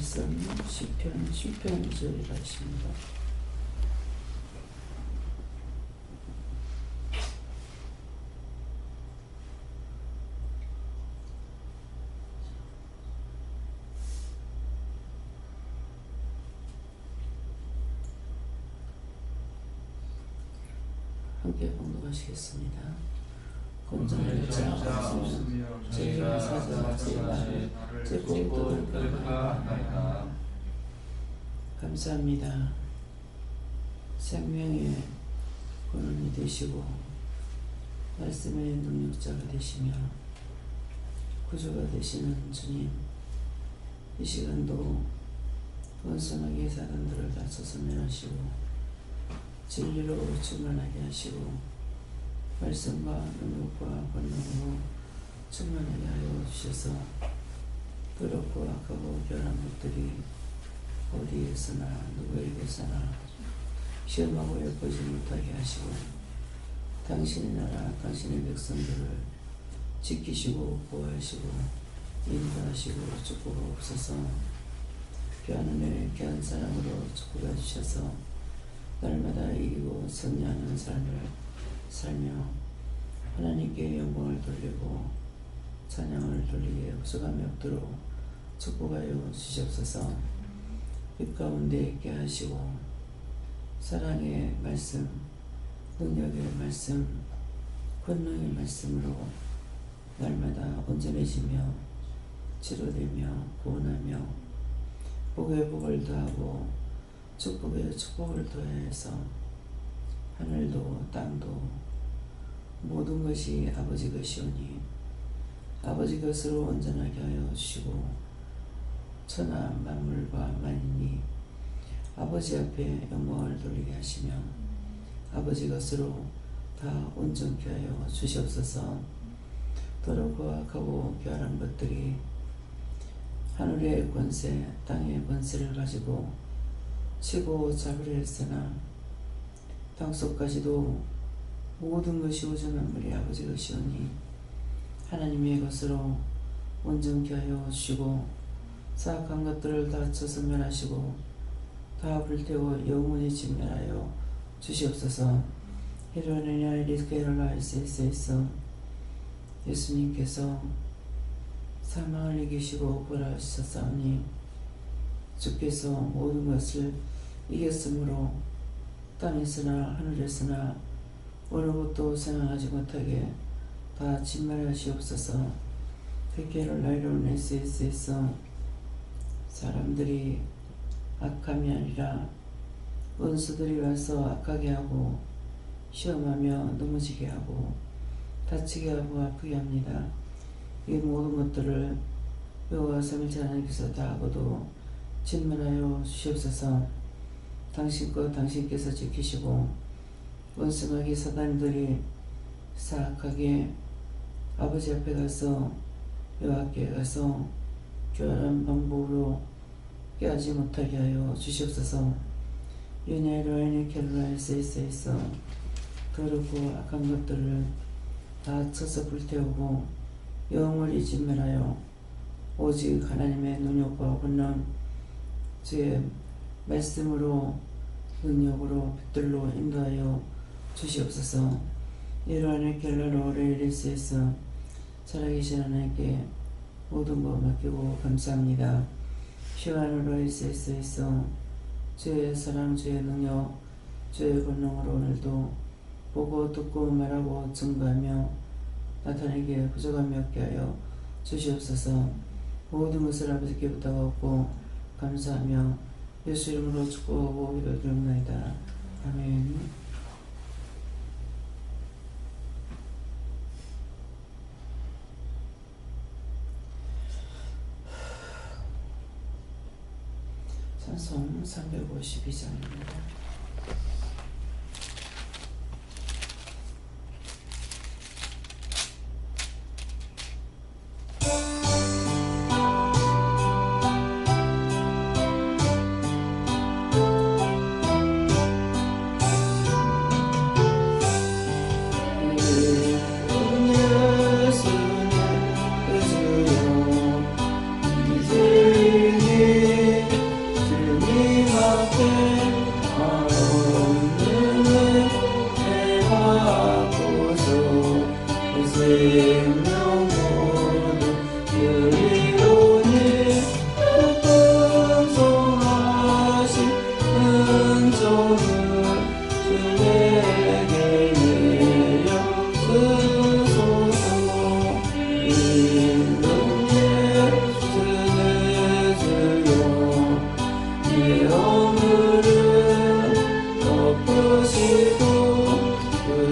말씀 시편 10편절이라 하십니다. 함께 봉독하시겠습니다. 권장의 자 없으며 죄의 사자 제 말을 듣고 들을까. 감사합니다. 생명의 근원이 되시고 말씀의 능력자가 되시며 구주가 되시는 주님, 이 시간도 원성하게 사단들을 다 서서면하시고 진리로 충만하게 하시고 말씀과 능력과 권능으로 충만하게 하여 주셔서 더럽고 악하고 변한 것들이 어디에서나 누구에게서나 시험하고 엿보지 못하게 하시고 당신의 나라 당신의 백성들을 지키시고 보호하시고 인도하시고 축복하옵소서. 귀한 귀한 사랑으로 축복해 주셔서 날마다 이기고 승리하는 삶을 살며 하나님께 영광을 돌리고 찬양을 돌리게 흡수감이 없도록 축복하여 주시옵소서. 빛 가운데 있게 하시고 사랑의 말씀, 능력의 말씀, 권능의 말씀으로 날마다 온전해지며 치료되며 구원하며 복에 복을 더하고 축복에 축복을 더해서 하늘도 땅도 모든 것이 아버지 것이오니 아버지 것으로 온전하게 하여 주시고 천하 만물과 만인이 아버지 앞에 영광을 돌리게 하시며 아버지 것으로 다 온전케 하여 주시옵소서. 더럽고 악하고 교활한 것들이 하늘의 권세 땅의 권세를 가지고 치고 잡으려 했으나 땅속까지도 모든 것이 오전 만물이 아버지 것이오니 하나님의 것으로 온전케 하여 주시고 사악한 것들을 다 쳐서 멸하시고 다 불태워 영원히 진멸하여 주시옵소서. 헤로니아 리스케럴라이스에서 예수님께서 사망을 이기시고 부활하셨사오니 주께서 모든 것을 이겼으므로 땅에서나 하늘에서나 어느 곳도 생각하지 못하게 다 진멸하시옵소서. 베케럴라이로네스에서 사람들이 악함이 아니라 원수들이 와서 악하게 하고 시험하며 넘어지게 하고 다치게 하고 아프게 합니다. 이 모든 것들을 여호와 삼위일체 하나님께서 다 하고도 진멸하여 주시옵소서. 당신 것 당신께서 지키시고 원숭아기 사단들이 사악하게 아버지 앞에 가서 여호와께 가서 교활한 방법으로 깨하지 못하게 하여 주시옵소서. 유네로에니 켈라이스에서 더럽고 악한 것들을 다 쳐서 불태우고 영원히 진멸하여 오직 하나님의 능력과 권능 주의 말씀으로 능력으로 빛들로 인도하여 주시옵소서. 이러한 켈라로레리스에서 살아계신 하나님께 모든 것 맡기고 감사합니다. 시와노로이스에서 주의 사랑 주의 능력 주의 권능으로 오늘도 보고 듣고 말하고 증거하며 나타내게 부족함이 없게 하여 주시옵소서. 모든 것을 아버지께 부탁하고 감사하며 예수 이름으로 축복하고 기도드립니다. 아멘. 찬송 352장입니다. 예수는 그 주요 이제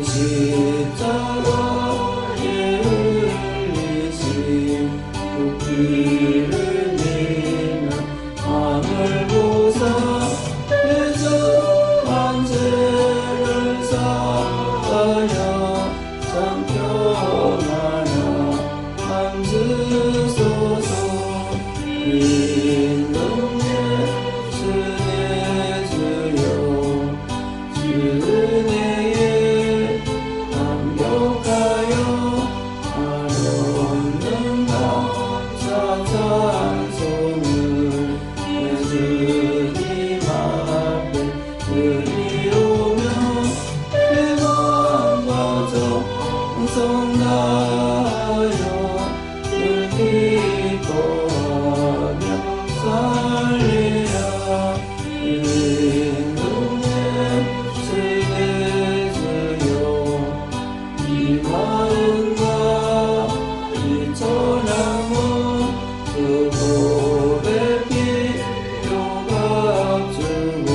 십자가에 흘리신 그 피를 믿는 하늘 보사 예수 한 죄를 사하여 참 평안하 앉으소서. 믿는 예수의 주여 은혜에 감격하여 한없는 감사 찬송을 예수님 앞에 드리오며 평안과 정성 다하여 늘 기뻐하며 살리라. 있는 예수의 주여 이 마음과 이 전함은 그 고백이 요각주고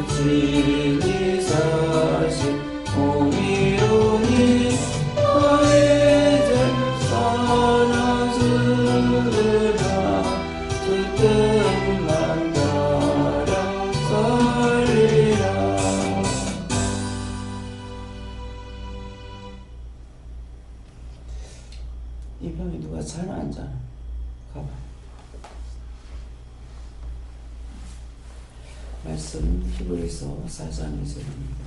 주친이 사신 공의로니 나의 죄 사나주라. 그 뜻만 따라 살리라. 이 병에 누가 자나 안 자나? 가봐. 말씀 히브리서 4장 2절입니다.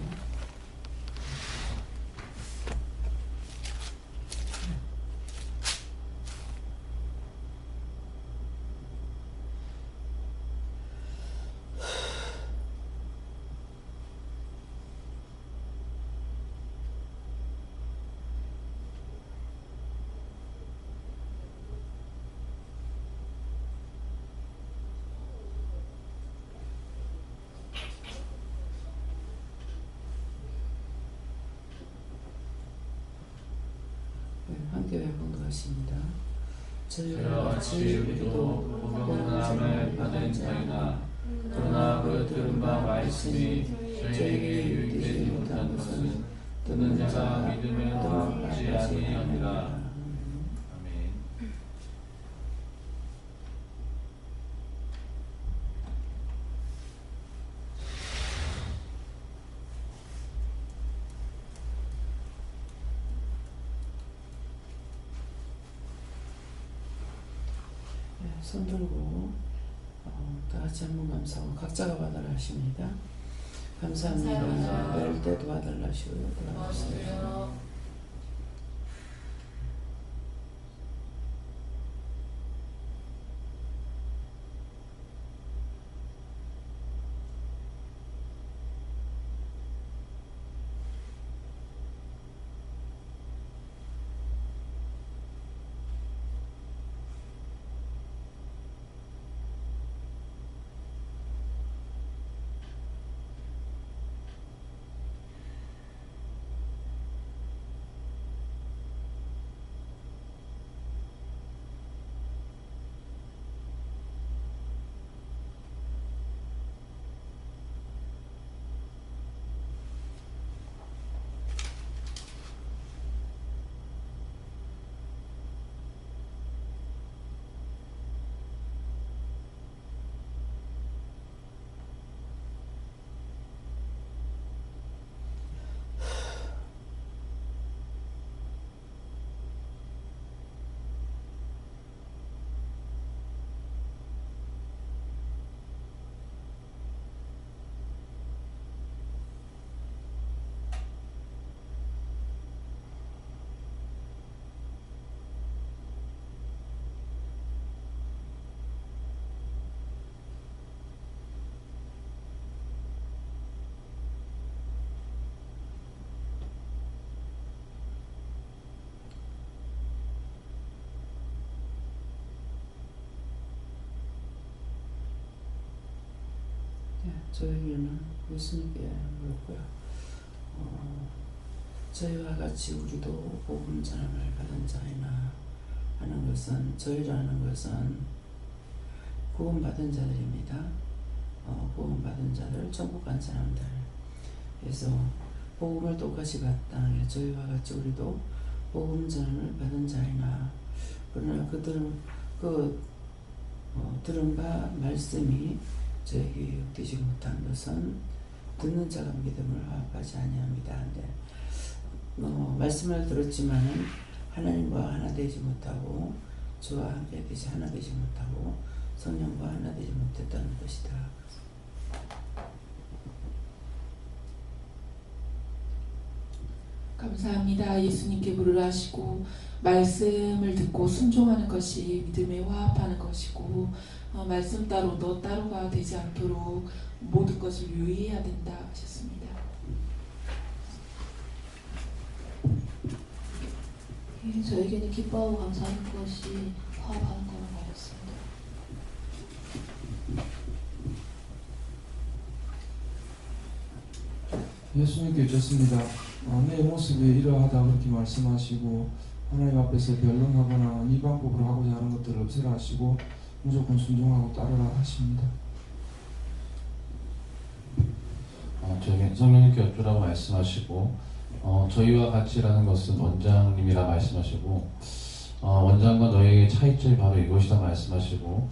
함께 봉독하십니다. 저희와 같이 우리도 복음을 받은 자이나 그러나 그 들은 바 말씀이 저에게 유익되지 못한 것은 듣는 자가 믿음에 합지 아니하니라. 손 들고 다 같이 한번 감사하고 각자가 받아라 하십니다. 감사합니다. 배울 때 도와달라 하시고요. 도와주세요. 저에게는 예수님께 물었고요. 저희와 같이 우리도 복음 전함을 받은 자이나 하는 것은, 저희라는 것은 구원받은 자들입니다. 구원받은 자들, 천국 간 사람들. 그래서 복음을 똑같이 받다. 저희와 같이 우리도 복음 전을 받은 자이나 그러나 그들은 들은 말씀이 저에게 육되지 못한 것은 듣는 자가 믿음을 화합하지 아니합니다. 말씀을 들었지만은 하나님과 하나 되지 못하고 주와 함께 되지 하나 되지 못하고 성령과 하나 되지 못했다는 것이다. 감사합니다. 예수님께 물으라시고 말씀을 듣고 순종하는 것이 믿음에 화합하는 것이고 말씀 따로 너 따로가 되지 않도록 모든 것을 유의해야 된다 하셨습니다. 저에게는 기뻐하고 감사하는 것이 화합하는 거라고 하였습니다. 예수님께 여쭙습니다. 내 모습이 이러하다 그렇게 말씀하시고 하나님 앞에서 변론하거나 이 방법으로 하고자 하는 것들을 없애라 하시고 무조건 순종하고 따르라 하십니다. 저에게 성령님께 여쭈라고 말씀하시고 저희와 같이라는 것은 원장님이라 말씀하시고 원장과 너희의 차이점이 바로 이것이다 말씀하시고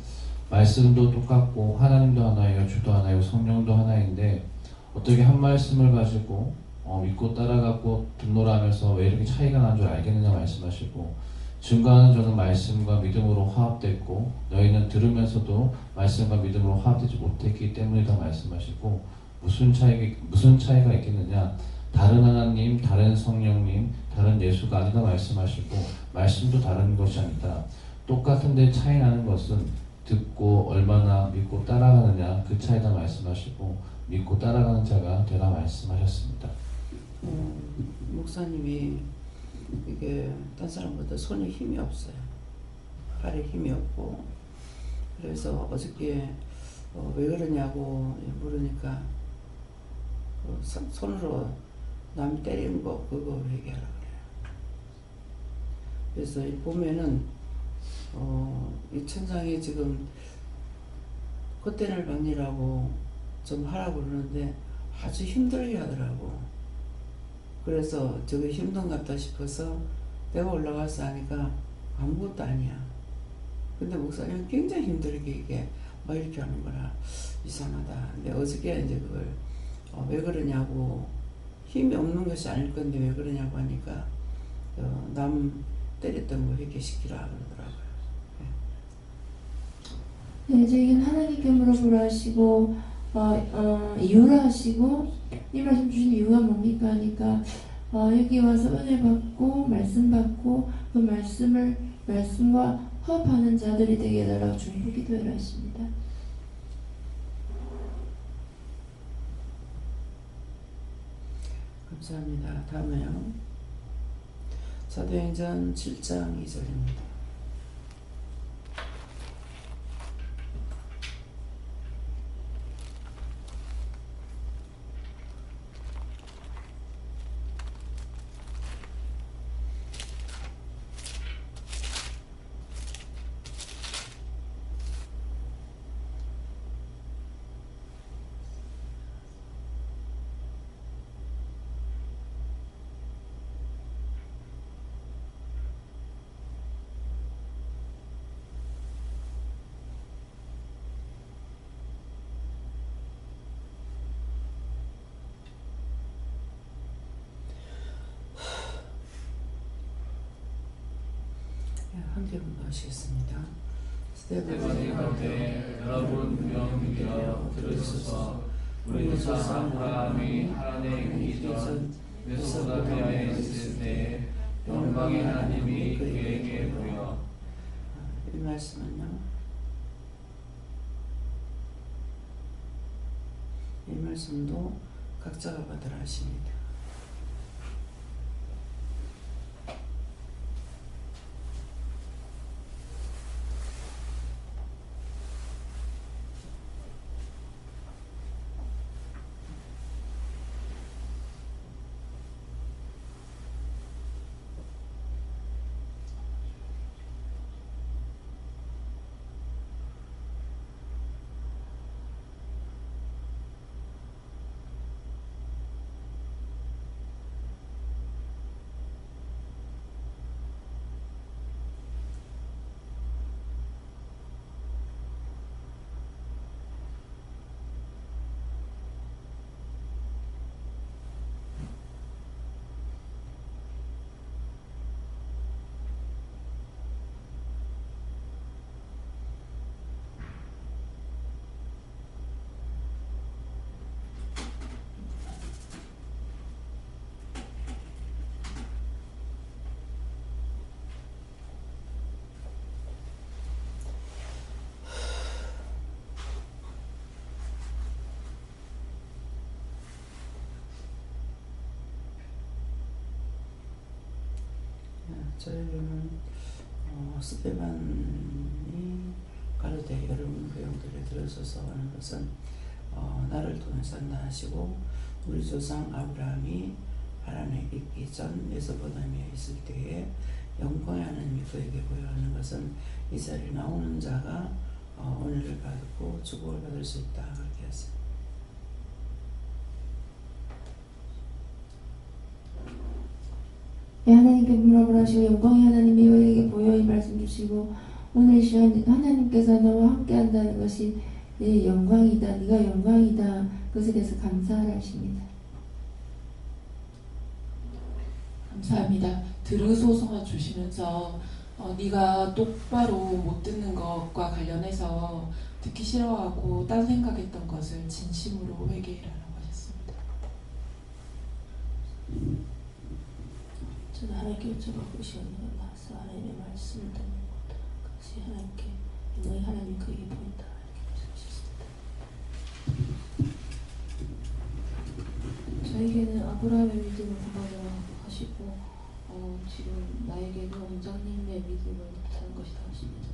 말씀도 똑같고 하나님도 하나이고 주도 하나이고 성령도 하나인데 어떻게 한 말씀을 가지고 믿고 따라가고 듣노라 하면서 왜 이렇게 차이가 난 줄 알겠느냐 말씀하시고 증거하는 저는 말씀과 믿음으로 화합됐고 너희는 들으면서도 말씀과 믿음으로 화합되지 못했기 때문이다 말씀하시고 무슨 차이가 있겠느냐 다른 하나님, 다른 성령님, 다른 예수가 아니다 말씀하시고 말씀도 다른 것이 아니다. 똑같은데 차이 나는 것은 듣고 얼마나 믿고 따라가느냐 그 차이다 말씀하시고 믿고 따라가는 자가 되라 말씀하셨습니다. 목사님이 이게 딴 사람보다 손에 힘이 없어요. 팔에 힘이 없고 그래서 어저께 왜 그러냐고 물으니까 손으로 남 때리는 거 그거 얘기하라 그래요. 그래서 보면은 이 천장에 지금 콧대를 박리라고 좀 하라고 그러는데 아주 힘들게 하더라고. 그래서 저게 힘든 것 같다 싶어서 내가 올라가서 하니까 아무것도 아니야. 근데 목사님은 굉장히 힘들게 이게 막 이렇게 하는 거라 이상하다. 근데 어저께 이제 그걸 왜 그러냐고 힘이 없는 것이 아닐 건데 왜 그러냐고 하니까 남 때렸던 거 회개시키라 그러더라고요. 네, 저에게는 하나님께 물어보라 하시고 이유라 하시고 이 말씀 주신 이유가 뭡니까 하니까 여기 와서 은혜 받고 말씀 받고 그 말씀과 화합하는 자들이 되게 해달라고 주님께 기도해라 하십니다. 감사합니다. 다음에요. 사도행전 7장 2절입니다. 함께 공부하시겠습니다. 스테반이 가운데 여러분 분명 들으소서. 우리 조사 아브라함이 하나님의 이전 메소포타미아에 있을 때 영광의 하나님이 그에게 보여. 이 말씀은요. 이 말씀도 각자가 받으라 하십니다. 저에게는 스데반이 가로되 여러분 그 영들에 들어서서 하는 것은 나를 통해서 한다 하시고 우리 조상 아브라함이 하란에 있기 전 메소포타미아에 있을 때에 영광의 하나님이 그에게 보여하는 것은 이 자리에 나오는 자가 은혜를 받고 축복을 받을 수 있다 그렇게 했어요. 하나님께 물어보라 하시고 영광의 하나님이 우리에게 보여 이 말씀 주시고 오늘 이 시간 하나님께서 너와 함께 한다는 것이 내 영광이다. 네가 영광이다. 그것에 대해서 감사하라 하십니다. 감사합니다. 들으소서 주시면서 네가 똑바로 못 듣는 것과 관련해서 듣기 싫어하고 딴 생각했던 것을 진심으로 회개해라라고 하셨습니다. 저는 하나님께 여쭤보고 시간이 나서 하나님의 말씀을 듣는 것 같이 하나님께 너희 하나님 그에게 보인다 이렇게 말씀하셨습니다. 저에게는 아브라함의 믿음을 구하라 하시고 지금 나에게는 원장님의 믿음을 못하는 것이다 하십니다.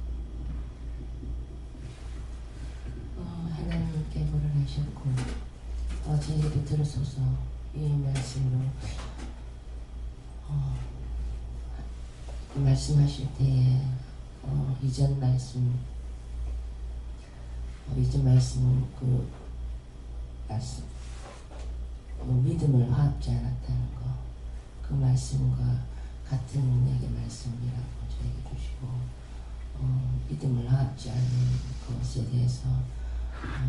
하나님께 뭐를 하셨고 저에게 들어서서 이 말씀으로 말씀하실 때에 이전 말씀 그 말씀 믿음을 화합지 않았다는 거 그 말씀과 같은 내게 말씀이라고 저에게 주시고 믿음을 화합지 않는 것에 대해서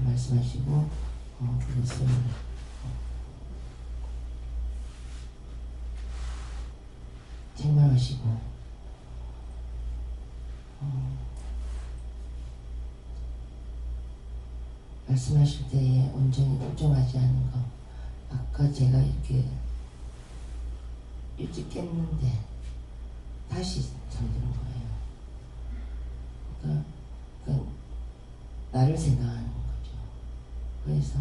말씀하시고 그것을 책망하시고 말씀하실 때에 온전히 복종하지 않는 것 아까 제가 이렇게 일찍 깼는데 다시 잠드는 거예요. 그러니까 나를 생각하는 거죠. 그래서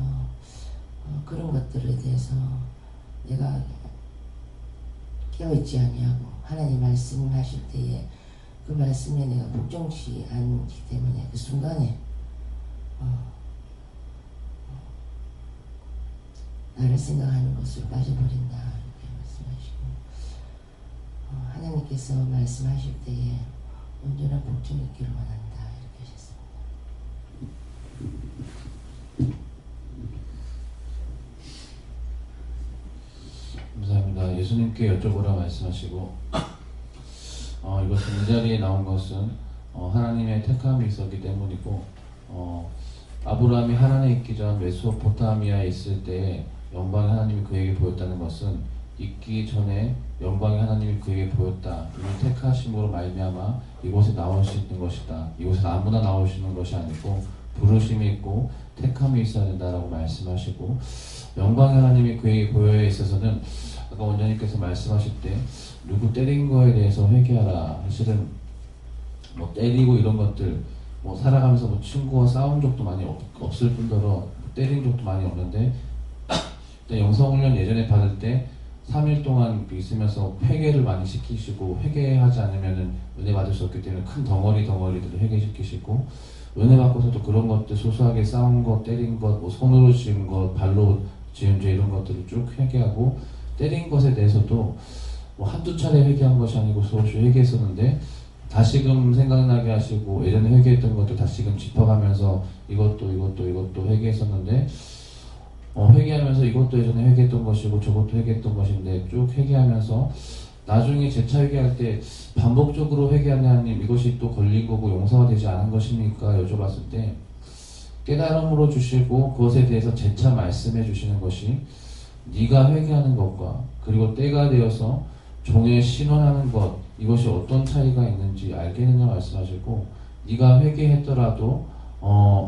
그런 것들에 대해서 내가 깨어있지 아니하고 하나님 말씀하실 때에 그 말씀에 내가 복종치 않기 때문에 그 순간에 나를 생각하는 것으로 빠져버린다 이렇게 말씀하시고 하나님께서 말씀하실 때에 온전한 복종이 있기를 원한다 이렇게 하셨습니다. 감사합니다. 예수님께 여쭤보라 말씀하시고 이것은 이 자리에 나온 것은 하나님의 택함이 있었기 때문이고 아브라함이 하란에 있기 전 메소포타미아에 있을 때에 영광의 하나님이 그에게 보였다는 것은 있기 전에 영광의 하나님이 그에게 보였다. 이는 택하심으로 말미암아 이곳에 나올 수 있는 것이다. 이곳에 아무나 나올 수 있는 것이 아니고 부르심이 있고 택함이 있어야 된다라고 말씀하시고 영광의 하나님이 그에게 보여에 있어서는 아까 원장님께서 말씀하실 때 누구 때린 거에 대해서 회개하라. 사실은 뭐 때리고 이런 것들 뭐 살아가면서 뭐 친구와 싸운 적도 많이 없을 뿐더러 때린 적도 많이 없는데 영성훈련 예전에 받을 때 3일 동안 있으면서 회개를 많이 시키시고 회개하지 않으면 은혜 받을 수 없기 때문에 큰 덩어리들을 회개시키시고 은혜 받고서도 그런 것들 소소하게 싸운 것, 때린 것, 뭐 손으로 지은 것, 발로 지은 죄 이런 것들을 쭉 회개하고 때린 것에 대해서도 뭐 한두 차례 회개한 것이 아니고 수없이 회개했었는데 다시금 생각나게 하시고 예전에 회개했던 것도 다시금 짚어가면서 이것도 회개했었는데 회개하면서 이것도 예전에 회개했던 것이고 저것도 회개했던 것인데 쭉 회개하면서 나중에 재차 회개할 때 반복적으로 회개하는 하나님 이것이 또 걸린 거고 용서가 되지 않은 것입니까? 여쭤봤을 때 깨달음으로 주시고 그것에 대해서 재차 말씀해 주시는 것이 네가 회개하는 것과 그리고 때가 되어서 종에 신원하는 것 이것이 어떤 차이가 있는지 알겠느냐 말씀하시고 네가 회개했더라도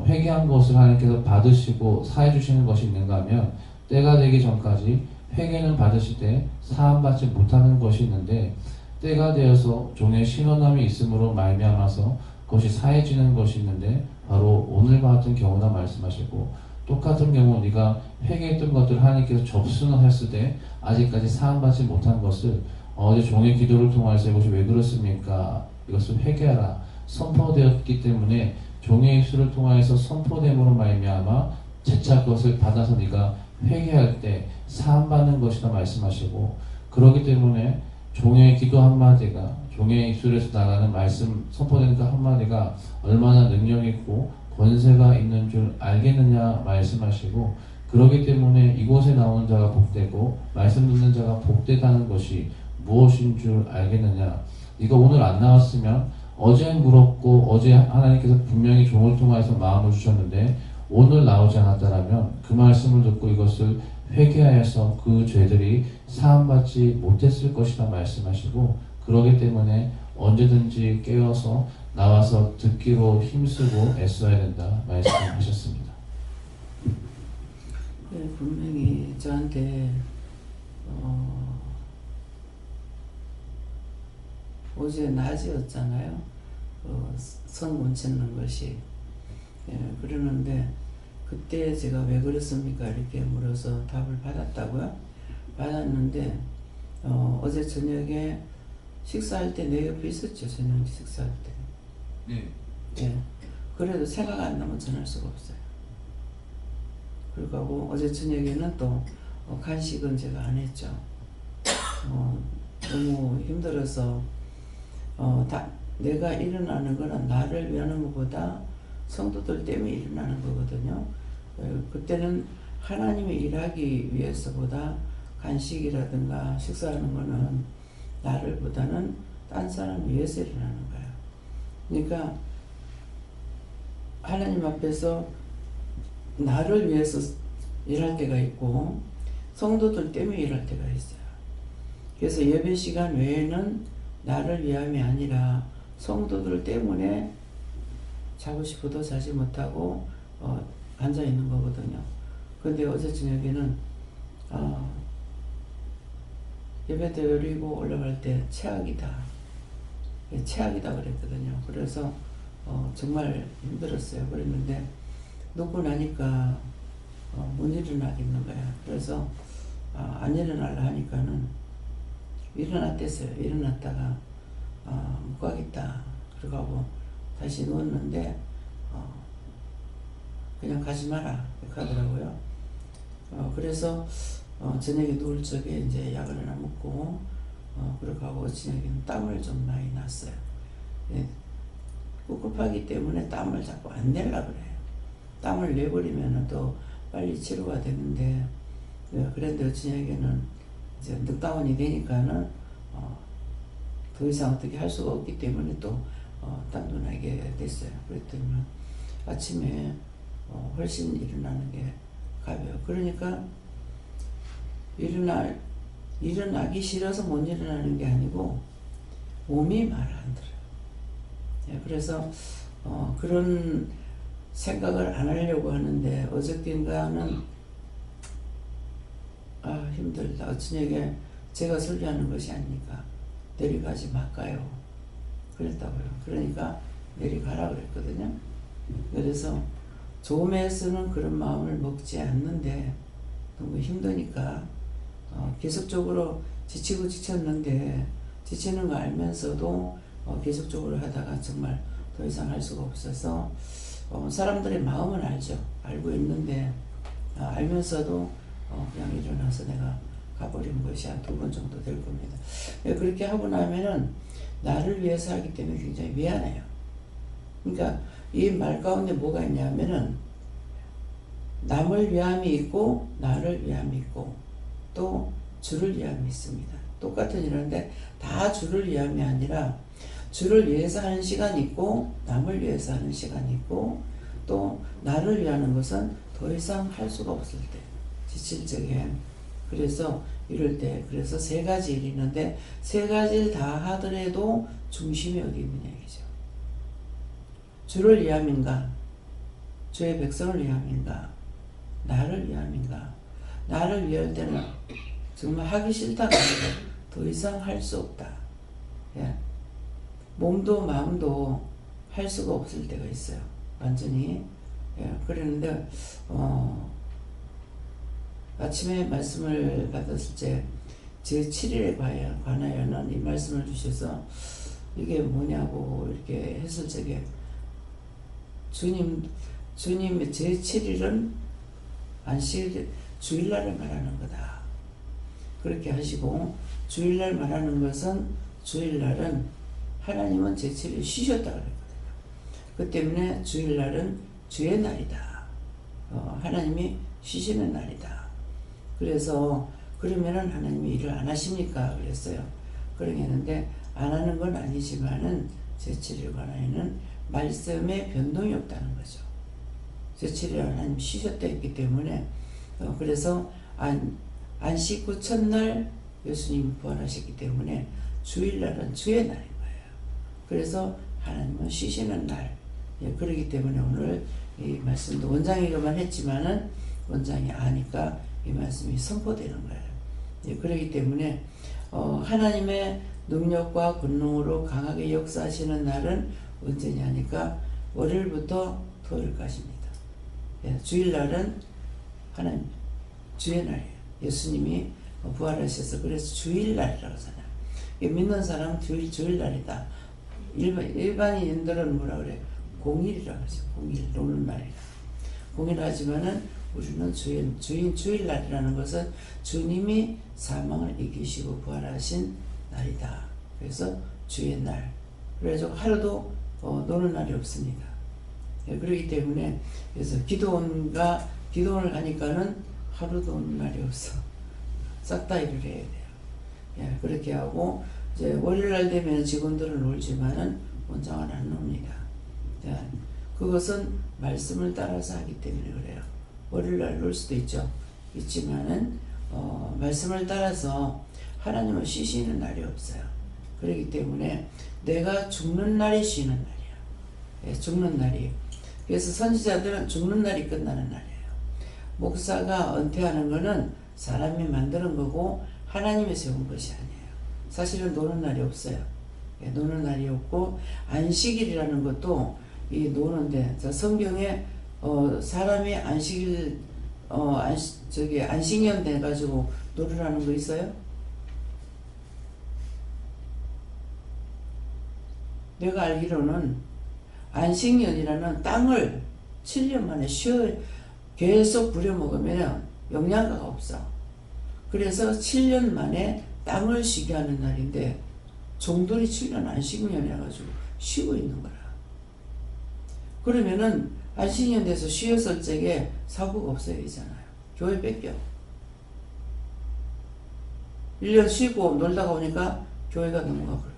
회개한 것을 하나님께서 받으시고 사해 주시는 것이 있는가 하면 때가 되기 전까지 회개는 받으시되 사함받지 못하는 것이 있는데 때가 되어서 종의 신원함이 있음으로 말미암아서 그것이 사해지는 것이 있는데 바로 오늘과 같은 경우나 말씀하시고 똑같은 경우 네가 회개했던 것들을 하나님께서 접수는 했을 때 아직까지 사함받지 못한 것을 어제 종의 기도를 통해서 이것이 왜 그렇습니까? 이것을 회개하라 선포되었기 때문에 종의 입술을 통하여서 선포됨으로 말미암아 재차 그것을 받아서 네가 회개할 때 사함받는 것이다 말씀하시고, 그렇기 때문에 종의 기도 한마디가, 종의 입술에서 나가는 말씀 선포되는 그 한마디가 얼마나 능력 있고 권세가 있는 줄 알겠느냐 말씀하시고, 그렇기 때문에 이곳에 나오는 자가 복되고 말씀 듣는 자가 복되다는 것이 무엇인 줄 알겠느냐. 네가 오늘 안 나왔으면 어제 물었고 어제 하나님께서 분명히 종을 통해서 마음을 주셨는데 오늘 나오지 않았다라면 그 말씀을 듣고 이것을 회개하여서 그 죄들이 사함받지 못했을 것이다 말씀하시고, 그러기 때문에 언제든지 깨어서 나와서 듣기로 힘쓰고 애써야 된다 말씀하셨습니다. 네, 분명히 저한테 어제 낮이었잖아요. 선문 짓는 것이. 예, 그러는데 그때 제가 왜 그랬습니까? 이렇게 물어서 답을 받았다고요? 받았는데 어제 저녁에 식사할 때 내 옆에 있었죠. 저녁 식사할 때. 네. 예. 그래도 생각 안 나면 전할 수가 없어요. 그리고 어제 저녁에는 또 간식은 제가 안 했죠. 너무 힘들어서 내가 일어나는 거는 나를 위하는 것보다 성도들 때문에 일어나는 거거든요. 그때는 하나님이 일하기 위해서보다 간식이라든가 식사하는 거는 나를 보다는 딴 사람 위해서 일어나는 거예요. 그러니까 하나님 앞에서 나를 위해서 일할 때가 있고 성도들 때문에 일할 때가 있어요. 그래서 예배 시간 외에는 나를 위함이 아니라 성도들 때문에 자고 싶어도 자지 못하고 앉아 있는 거거든요. 근데 어제 저녁에는 예배 드리고 올라갈 때 최악이다 그랬거든요. 그래서 정말 힘들었어요. 그랬는데 눕고 나니까 못 일어나겠는 거야. 그래서 안 일어나려 하니까는 일어났댔어요. 일어났다가 못 가겠다 그러고 다시 누웠는데 그냥 가지 마라 이렇게 하더라고요. 그래서 저녁에 누울 적에 이제 약을 하나 먹고 그러고 하고 저녁에는 땀을 좀 많이 났어요. 예, 꿉꿉하기 때문에 땀을 자꾸 안 내려고 그래요. 땀을 내버리면 또 빨리 치료가 되는데 그런데 저녁에는 이제 늑다운이 되니까는 더 이상 어떻게 할 수가 없기 때문에 또 땀도 나게 됐어요. 그랬더니 아침에 훨씬 일어나는 게 가벼워요. 그러니까 일어나기 싫어서 못 일어나는 게 아니고 몸이 말을 안 들어요. 예, 그래서 그런 생각을 안 하려고 하는데 어저께인가는 힘들다. 저녁에 제가 설교하는 것이 아니니까 내려가지 말까요? 그랬다고요. 그러니까 내려가라 그랬거든요. 그래서 조음에서는 그런 마음을 먹지 않는데 너무 힘드니까 계속적으로 지치고 지쳤는데 지치는 거 알면서도 계속적으로 하다가 정말 더 이상 할 수가 없어서 사람들의 마음은 알고 있는데 알면서도 그냥 일어나서 내가 가버린 것이 한 2번 정도 될 겁니다. 그렇게 하고 나면은 나를 위해서 하기 때문에 굉장히 미안해요. 그러니까 이 말 가운데 뭐가 있냐면은 남을 위함이 있고 나를 위함이 있고 또 주를 위함이 있습니다. 똑같은 일인데 다 주를 위함이 아니라 주를 위해서 하는 시간이 있고 남을 위해서 하는 시간이 있고 또 나를 위하는 것은 더 이상 할 수가 없을 때 지칠 적에 그래서 이럴 때 그래서 3가지 일이 있는데 3가지를 다 하더라도 중심이 어디 있느냐 이죠. 주를 위함인가? 주의 백성을 위함인가? 나를 위함인가? 나를 위할 때는 정말 하기 싫다가 아니라 더 이상 할 수 없다. 예. 몸도 마음도 할 수가 없을 때가 있어요. 완전히. 예. 그랬는데 아침에 말씀을 받았을 때 제7일에 관하여는 이 말씀을 주셔서 이게 뭐냐고 이렇게 했을 적에 주님의 제7일은 안식 주일날을 말하는 거다. 그렇게 하시고 주일날 말하는 것은 주일날은 하나님은 제7일 쉬셨다 그랬거든요. 그 때문에 주일날은 주의 날이다. 하나님이 쉬시는 날이다. 그래서 그러면은 하나님이 일을 안 하십니까? 그랬어요. 그러겠는데 안 하는 건 아니지만은 제7일 관하에는 말씀에 변동이 없다는 거죠. 제7일 하나님 쉬셨다 했기 때문에 그래서 안식 후 첫날 예수님이 부활하셨기 때문에 주일날은 주의 날인 거예요. 그래서 하나님은 쉬시는 날. 예, 그렇기 때문에 오늘 이 말씀도 원장이 그만 했지만은 원장이 아니까 이 말씀이 선포되는 거예요. 예, 그렇기 때문에 하나님의 능력과 권능으로 강하게 역사하시는 날은 언제냐니까 월요일부터 토요일까지입니다. 예, 주일날은 하나님 주의 날이에요. 예수님이 부활하셔서 그래서 주일날이라고 하잖아요. 믿는 사람은 주일날이다. 일반인들은 뭐라 그래? 공일이라고 하죠. 공일, 노는 날이라. 공일하지만은 우리는 주일날이라는 것은 주님이 사망을 이기시고 부활하신 날이다. 그래서 주의 날. 그래서 하루도 노는 날이 없습니다. 예, 그렇기 때문에 그래서 기도원을 가니까는 하루도 오는 날이 없어. 싹 다 일을 해야 돼요. 예, 그렇게 하고 이제 월요일날 되면 직원들은 놀지만은 원장은 안 놉니다. 예, 그것은 말씀을 따라서 하기 때문에 그래요. 월요일날 놀 수도 있지만은 말씀을 따라서 하나님은 쉬시는 날이 없어요. 그렇기 때문에 내가 죽는 날이 쉬는 날이야. 예, 죽는 날이. 그래서 선지자들은 죽는 날이 끝나는 날이에요. 목사가 은퇴하는 거는 사람이 만드는 거고 하나님이 세운 것이 아니에요. 사실은 노는 날이 없어요. 예, 노는 날이 없고 안식일이라는 것도 이 노는데 성경에 사람이 안식년 돼 가지고 노르라는 거 있어요? 내가 알기로는 안식년이라는 땅을 7년 만에 계속 부려먹으면 영양가가 없어. 그래서 7년 만에 땅을 쉬게 하는 날인데 종들이 7년 안식년 해가지고 쉬고 있는 거라. 그러면은 안식년 돼서 쉬었을 적에 사고가 없어야 되잖아요. 교회 뺏겨. 1년 쉬고 놀다가 오니까 교회가 넘어가 버려.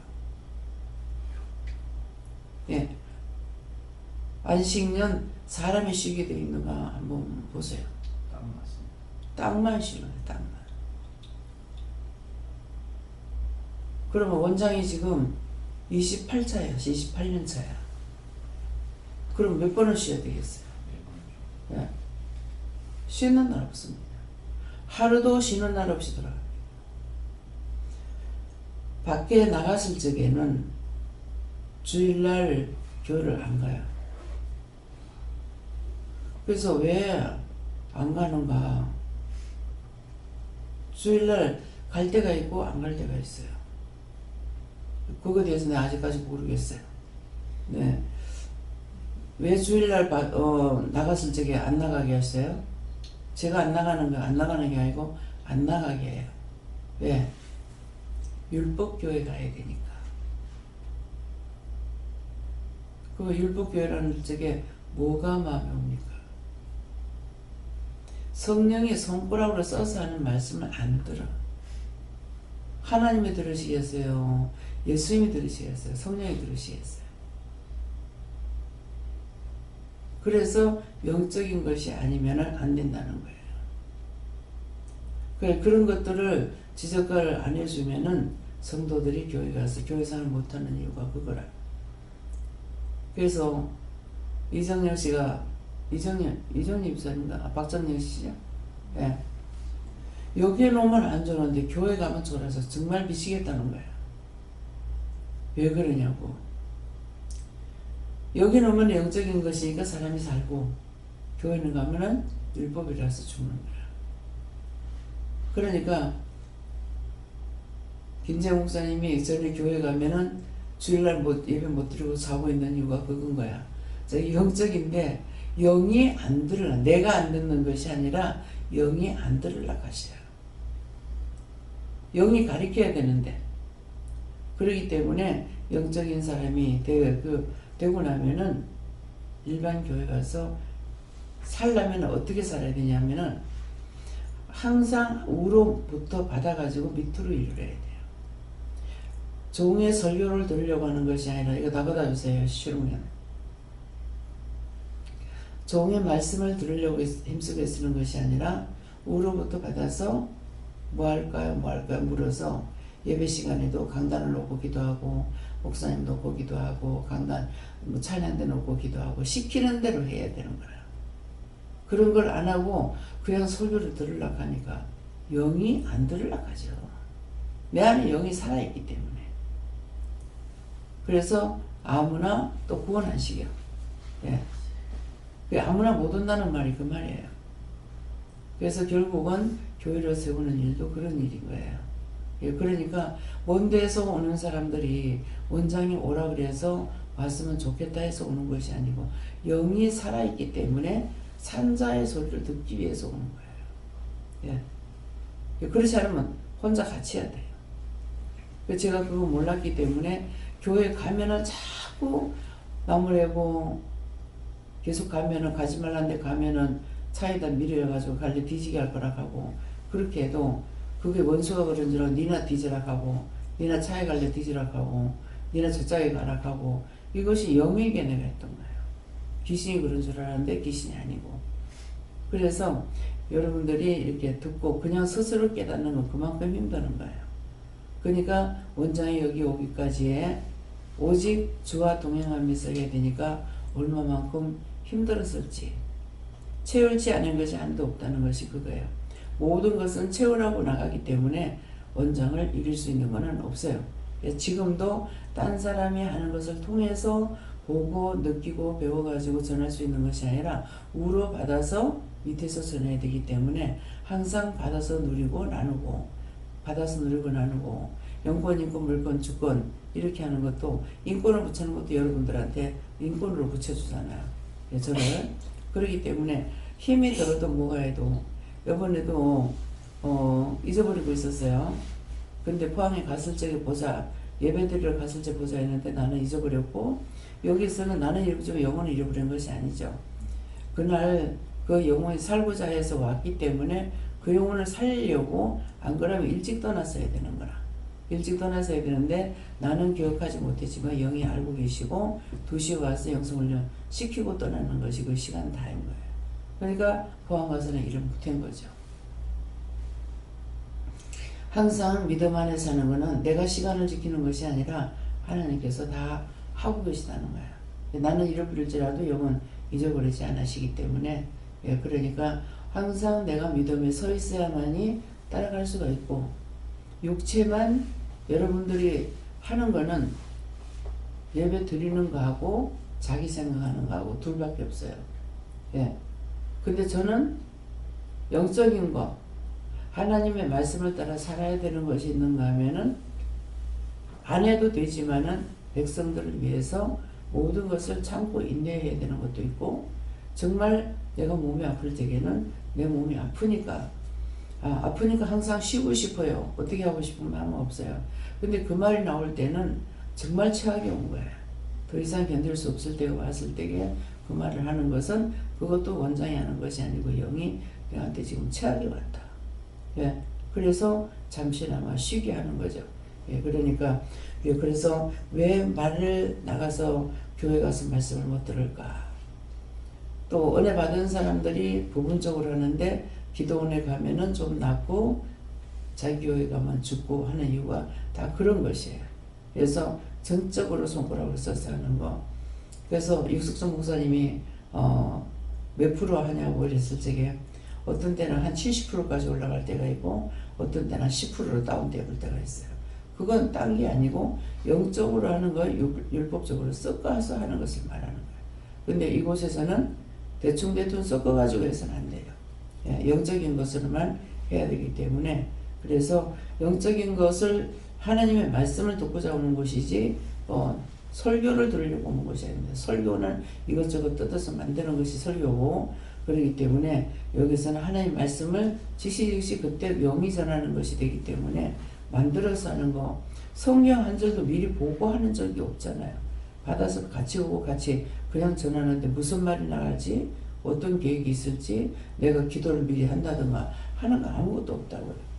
예. 안식년 사람이 쉬게 되어 있는가 한번 보세요. 땅만 쉬어요. 땅만. 그러면 원장이 지금 28차예요. 28년 차야. 그럼 몇 번을 쉬어야 되겠어요? 예. 쉬는 날 없습니다. 하루도 쉬는 날 없이 돌아갑니다. 밖에 나갔을 적에는 주일날 교회를 안 가요. 그래서 왜 안 가는가? 주일날 갈 때가 있고 안 갈 때가 있어요. 그거에 대해서 내가 아직까지 모르겠어요. 네. 왜 주일날 나갔을 적에 안 나가게 하세요? 제가 안 나가는 게 아니고 안 나가게 해요. 왜? 율법교회 가야 되니까. 그 율법교회라는 적에 뭐가 마음에 옵니까? 성령이 손가락으로 써서 하는 말씀을 안 들어. 하나님이 들으시겠어요? 예수님이 들으시겠어요? 성령이 들으시겠어요? 그래서 영적인 것이 아니면 안 된다는 거예요. 그런 것들을 지적을 안 해주면은 성도들이 교회 가서 교회생활 못하는 이유가 그거라. 그래서 이정영 씨가 이정님 입사님인가? 박정영 씨죠? 예. 여기에 놓으면 안 좋은데 교회 가면 좋아서 정말 미치겠다는 거예요. 왜 그러냐고. 여기 놓으면 영적인 것이니까 사람이 살고 교회는 가면은 율법이라서 죽는 거야. 그러니까 김재웅 목사님이 전에 교회 가면은 주일날 예배 못 드리고 자고 있는 이유가 그건 거야. 저기 영적인데 영이 안 들으려, 내가 안 듣는 것이 아니라 영이 안 들으려 하셔요. 영이 가리켜야 되는데. 그렇기 때문에 영적인 사람이 되고 나면은 일반 교회 가서 살려면 어떻게 살아야 되냐면은 항상 우로부터 받아가지고 밑으로 이르러야 돼요. 종의 설교를 들으려고 하는 것이 아니라, 이거 다 받아주세요. 싫으면. 종의 말씀을 들으려고 힘쓰게 쓰는 것이 아니라 우로부터 받아서 뭐 할까요 물어서 예배 시간에도 강단을 놓고 기도하고 목사님 놓고 기도하고 강단 찬양대 놓고 기도하고 시키는 대로 해야 되는 거라. 그런 걸 안 하고 그냥 설교를 들으려고 하니까 영이 안 들으려고 하죠. 내 안에 영이 살아있기 때문에. 그래서 아무나 또 구원 안 시켜. 예. 아무나 못 온다는 말이 그 말이에요. 그래서 결국은 교회를 세우는 일도 그런 일인 거예요. 예, 그러니까 먼 데에서 오는 사람들이 원장이 오라 그래서 왔으면 좋겠다 해서 오는 것이 아니고 영이 살아있기 때문에 산자의 소리를 듣기 위해서 오는 거예요. 예. 그렇지 않으면 혼자 같이 해야 돼요. 제가 그거 몰랐기 때문에 교회 가면은 자꾸 나무래고 계속 가면은 가지 말란데 가면은 차에다 밀어가지고 갈래 뒤지게 할 거라 하고 그렇게 해도 그게 원수가 그런 줄 알고 니나 뒤지라 하고 니나 차에 갈래 뒤지라 하고 니나 저짝에 가라 하고 이것이 영에게 내가 했던 거예요. 귀신이 그런 줄 알았는데 귀신이 아니고. 그래서 여러분들이 이렇게 듣고 그냥 스스로 깨닫는 건 그만큼 힘드는 거예요. 그러니까 원장이 여기 오기까지에 오직 주와 동행하면서 해야 되니까 얼마만큼 힘들었을지 채울지 않은 것이 한도 없다는 것이 그거예요. 모든 것은 채우라고 나가기 때문에 원장을 이길 수 있는 것은 없어요. 지금도 딴 사람이 하는 것을 통해서 보고 느끼고 배워가지고 전할 수 있는 것이 아니라 우로 받아서 밑에서 전해야 되기 때문에 항상 받아서 누리고 나누고 받아서 누리고 나누고 영권, 인권, 물권, 주권 이렇게 하는 것도 인권을 붙이는 것도 여러분들한테 인권으로 붙여주잖아요. 저를. 그렇기 때문에 힘이 들어도 뭐가 해도 이번에도 잊어버리고 있었어요. 근데 포항에 갔을 적에 보자 예배드리러 갔을 때 보자 했는데 나는 잊어버렸고 여기서는 나는 잃어버리지만 영혼을 잃어버린 것이 아니죠. 그날 그 영혼이 살고자 해서 왔기 때문에 그 영혼을 살리려고 안 그러면 일찍 떠났어야 되는 거라. 일찍 떠났어야 되는데 나는 기억하지 못했지만 영이 알고 계시고 2시에 와서 영성훈련 시키고 떠나는 것이 그 시간 다인 거예요. 그러니까 포항 가서는 일을 못한 거죠. 항상 믿음 안에 사는 거는 내가 시간을 지키는 것이 아니라 하나님께서 다 하고 계시다는 거야. 나는 잃어버릴지라도 영은 잊어버리지 않으시기 때문에 그러니까 항상 내가 믿음에 서 있어야만이 따라갈 수가 있고 육체만 여러분들이 하는 거는 예배 드리는 거하고 자기 생각하는 거하고 둘밖에 없어요. 근데 저는 영적인 거 하나님의 말씀을 따라 살아야 되는 것이 있는가 하면은 안 해도 되지만은 백성들을 위해서 모든 것을 참고 인내해야 되는 것도 있고 정말 내가 몸이 아플 때에는 내 몸이 아프니까 아프니까 항상 쉬고 싶어요. 어떻게 하고 싶은 마음은 없어요. 근데 그 말이 나올 때는 정말 최악이 온 거예요. 더 이상 견딜 수 없을 때가 왔을 때에 그 말을 하는 것은 그것도 원장이 하는 것이 아니고 영이 내한테 지금 최악이 왔다. 그래서 잠시나마 쉬게 하는 거죠. 그러니까 그래서 왜 말을 나가서 교회 가서 말씀을 못 들을까? 또 은혜 받은 사람들이 부분적으로 하는데 기도원에 가면은 좀 낫고 자기 교회 가면 죽고 하는 이유가 다 그런 것이에요. 그래서 전적으로 손가락을 써서 하는 거. 그래서 육숙정 목사님이 몇 프로 하냐고 그랬을 적에 어떤 때는 한 70%까지 올라갈 때가 있고 어떤 때는 10%로 다운되어 볼 때가 있어요. 그건 딴 게 아니고 영적으로 하는 거 율법적으로 섞어서 하는 것을 말하는 거예요. 근데 이곳에서는 대충 섞어가지고 해서는 안 돼요. 영적인 것으로만 해야 되기 때문에 그래서 영적인 것을 하나님의 말씀을 듣고자 오는 것이지 설교를 들으려고 오는 것이 아닙니다. 설교는 이것저것 뜯어서 만드는 것이 설교고, 그렇기 때문에 여기서는 하나님 말씀을 즉시 그때 명의 전하는 것이 되기 때문에 만들어서 하는 거, 성경 한 절도 미리 보고 하는 적이 없잖아요. 받아서 같이 오고 같이 그냥 전하는데 무슨 말이 나갈지, 어떤 계획이 있을지, 내가 기도를 미리 한다든가 하는 거 아무것도 없다고요.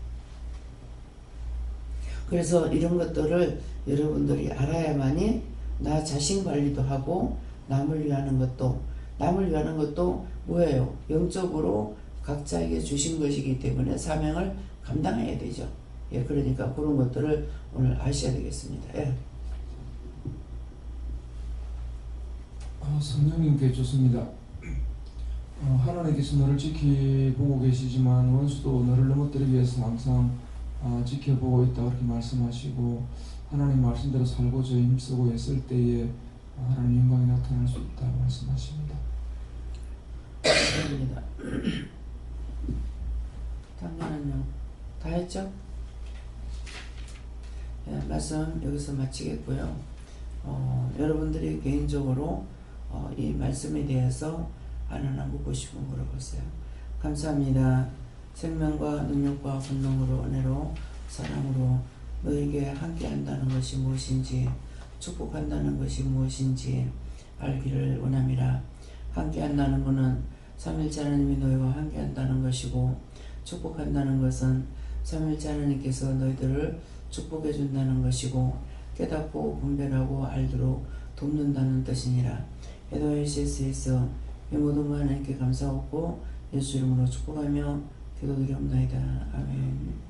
그래서 이런 것들을 여러분들이 알아야만이 나 자신 관리도 하고 남을 위하는 것도 뭐예요? 영적으로 각자에게 주신 것이기 때문에 사명을 감당해야 되죠. 예, 그러니까 그런 것들을 오늘 아셔야 되겠습니다. 예. 성령님께 좋습니다. 하나님께서 너를 지켜보고 계시지만 원수도 너를 넘어뜨리기 위해서 항상 지켜보고 있다 그렇게 말씀하시고, 하나님 말씀대로 살고자 힘쓰고 애쓸 때에 하나님 영광이 나타날 수 있다 말씀하십니다. 감사합니다. 당연한요. 다 했죠? 예, 말씀 여기서 마치겠고요. 여러분들이 개인적으로 이 말씀에 대해서 하나 묻고 싶은 물어보세요. 감사합니다. 생명과 능력과 권능으로 은혜로 사랑으로 너에게 함께 한다는 것이 무엇인지, 축복한다는 것이 무엇인지 알기를 원함이라. 함께 한다는 것은 삼위일체 하나님이 너희와 함께 한다는 것이고, 축복한다는 것은 삼위일체 하나님께서 너희들을 축복해 준다는 것이고, 깨닫고 분별하고 알도록 돕는다는 뜻이니라. 에도엘시스에서 이 모든 거 하나님께 감사하고 예수 이름으로 축복하며 기도드리옵나이다. 아멘.